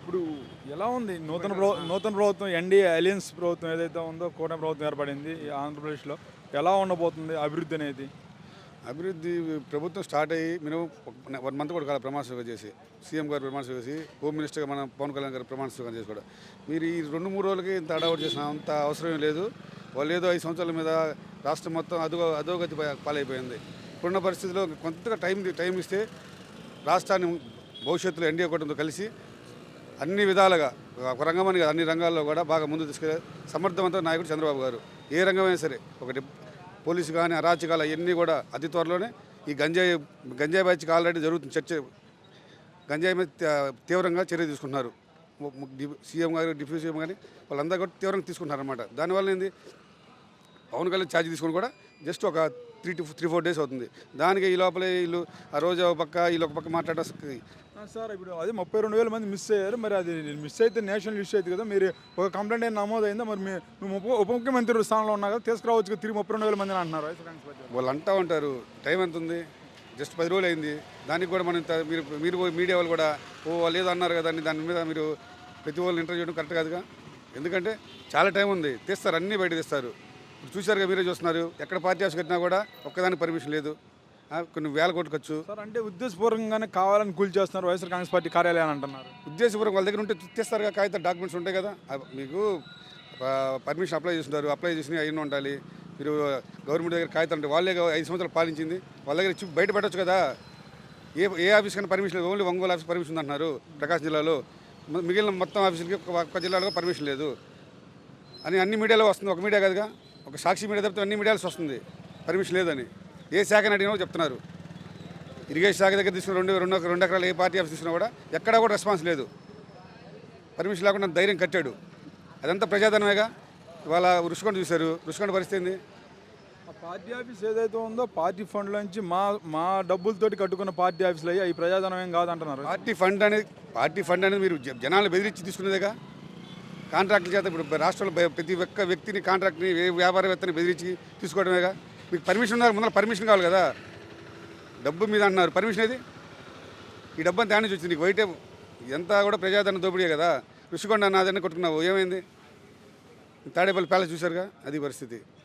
ఇప్పుడు ఎలా ఉంది నూతన ప్రభుత్వం ఎన్డీఏ అలయన్స్ ప్రభుత్వం ఏదైతే ఉందో కూటమి ప్రభుత్వం ఏర్పడింది ఈ ఆంధ్రప్రదేశ్లో ఎలా ఉండబోతుంది అభివృద్ధి అనేది? అభివృద్ధి ప్రభుత్వం స్టార్ట్ అయ్యి మినిమం 1 మంత్ కూడా కాదు ప్రమాణ స్వీకారం చేసి సీఎం గారు ప్రమాణ స్వీకారం చేసి హోమ్ మినిస్టర్గా మన పవన్ కళ్యాణ్ గారు ప్రమాణ స్వీకారం చేసి కూడా మీరు ఈ 2-3 రోజులకి ఇంత అడౌట్ చేసిన అంత అవసరం లేదు. వాళ్ళు ఏదో 5 సంవత్సరాల మీద రాష్ట్రం మొత్తం అధోగతి పాలైపోయింది. ఇప్పుడున్న పరిస్థితిలో కొంతగా టైం ఇస్తే రాష్ట్రాన్ని భవిష్యత్తులో ఎన్డీఏ కూటమితో కలిసి అన్ని విధాలుగా ఒక రంగమని కాదు అన్ని రంగాల్లో కూడా బాగా ముందు తీసుకెళ్ళే సమర్థవంతమైన నాయకుడు చంద్రబాబు గారు. ఏ రంగమైనా సరే ఒకటి పోలీసు కానీ అరాచకాలు అవన్నీ కూడా అతి త్వరలోనే ఈ గంజాయి బ్యాచ్కి ఆల్రెడీ జరుగుతుంది చర్చ. గంజాయి మీద తీవ్రంగా చర్య తీసుకుంటున్నారు. సీఎం గారు డిప్యూటీ సీఎం కానీ వాళ్ళందరూ కూడా తీవ్రంగా తీసుకుంటున్నారు అనమాట. దానివల్ల ఏంది పవన్ కళ్యాణ్ ఛార్జ్ తీసుకుని కూడా జస్ట్ ఒక 3-4 డేస్ అవుతుంది. దానికి ఈ లోపలే వీళ్ళు ఆ రోజు ఒక పక్క వీళ్ళు ఒక పక్క మాట్లాడడం సార్ ఇప్పుడు అదే 32,000 మంది మిస్ అయ్యారు. మరి అది మిస్ అయితే నేషనల్ ఇష్యూ అవుతుంది కదా. మీరు ఒక కంప్లైంట్ అయినా నమోదైందా? మరి నువ్వు ఉప ముఖ్యమంత్రి స్థానంలో ఉన్నా కదా, తీసుకురావచ్చు తిరిగి 32,000 మందిని అంటున్నారు వాళ్ళు అంటూ ఉంటారు. టైం ఎంత ఉంది? జస్ట్ 10 రోజులు అయింది. దానికి కూడా మనం మీరు మీడియా వాళ్ళు కూడా వాళ్ళు ఏదో అన్నారు కదా దాని మీద మీరు ప్రతి వాళ్ళు ఇంటర్వ్యూ చేయడం కరెక్ట్ కాదుగా. ఎందుకంటే చాలా టైం ఉంది. తీస్తారు, అన్నీ బయట తీస్తారు. ఇప్పుడు చూసారుగా, మీరే చూస్తున్నారు. ఎక్కడ పార్టీ హౌస్ కట్టినా కూడా ఒక్కదానికి పర్మిషన్ లేదు. కొన్ని వేల కోట్లు ఖర్చు. సార్ అంటే ఉద్దేశపూర్వకంగానే కావాలని కూల్ చేస్తున్నారు వైఎస్ఆర్ కాంగ్రెస్ పార్టీ కార్యాలయాన్ని అంటున్నారు. ఉద్దేశపూర్వకం వాళ్ళ దగ్గర ఉంటే తీస్తారుగా, కాగితాలు డాక్యుమెంట్స్ ఉంటాయి కదా. మీకు పర్మిషన్ అప్లై చేస్తున్నారు, అప్లై చేసి అయిన ఉండాలి. మీరు గవర్నమెంట్ దగ్గర కాగితాలు ఉంటే వాళ్ళే 5 సంవత్సరాలు పాలించింది, వాళ్ళ దగ్గర ఇచ్చి బయట పెట్టచ్చు కదా. ఏ ఆఫీస్ కన్నా పర్మిషన్ లేదు. ఓన్లీ ఒంగోలు ఆఫీస్ పర్మిషన్ అంటున్నారు ప్రకాశం జిల్లాలో. మిగిలిన మొత్తం ఆఫీసులకి ఒక్క జిల్లాలో పర్మిషన్ లేదు అని అన్ని మీడియాలో వస్తుంది. ఒక మీడియా కాదుగా, ఒక సాక్షి మీడియా తప్పితే అన్ని మీడియాలో వస్తుంది పర్మిషన్ లేదని. ఏ శాఖని అడిగినా చెప్తున్నారు. ఇరిగేషన్ శాఖ దగ్గర తీసుకున్న 2 ఎకరాలు ఏ పార్టీ ఆఫీస్ తీసుకున్నా కూడా ఎక్కడా కూడా రెస్పాన్స్ లేదు. పర్మిషన్ లేకుండా ధైర్యం కట్టాడు. అదంతా ప్రజాధనమేగా. ఇవాళ రుషికొండ చూశారు. రుషికొండ పరిస్థితి ఏంది? ఆ పార్టీ ఆఫీస్ ఏదైతే ఉందో పార్టీ ఫండ్ల నుంచి మా డబ్బులతోటి కట్టుకున్న పార్టీ ఆఫీసులు అయ్యి అవి ప్రజాధనం ఏం కాదంటున్నారు. పార్టీ ఫండ్ అనేది మీరు జనాలు బెదిరించి తీసుకునేదేగా. కాంట్రాక్టుల చేత ఇప్పుడు రాష్ట్రంలో ప్రతి ఒక్క వ్యక్తిని కాంట్రాక్ట్ని వ్యాపారవేత్తని బెదిరించి తీసుకోవడమేగా. మీకు పర్మిషన్ ఉన్నారు, ముందర పర్మిషన్ కావాలి కదా. డబ్బు మీద అంటున్నారు, పర్మిషన్ ఏది? ఈ డబ్బు అంతా నుంచి వచ్చింది. నీకు వైటే ఎంత కూడా ప్రజాధన దోపిడీ కదా. రుషికొండ నాదన్నీ కొట్టుకున్నావు, ఏమైంది? తాడేపల్లి ప్యాలెస్ చూశారుగా, అది పరిస్థితి.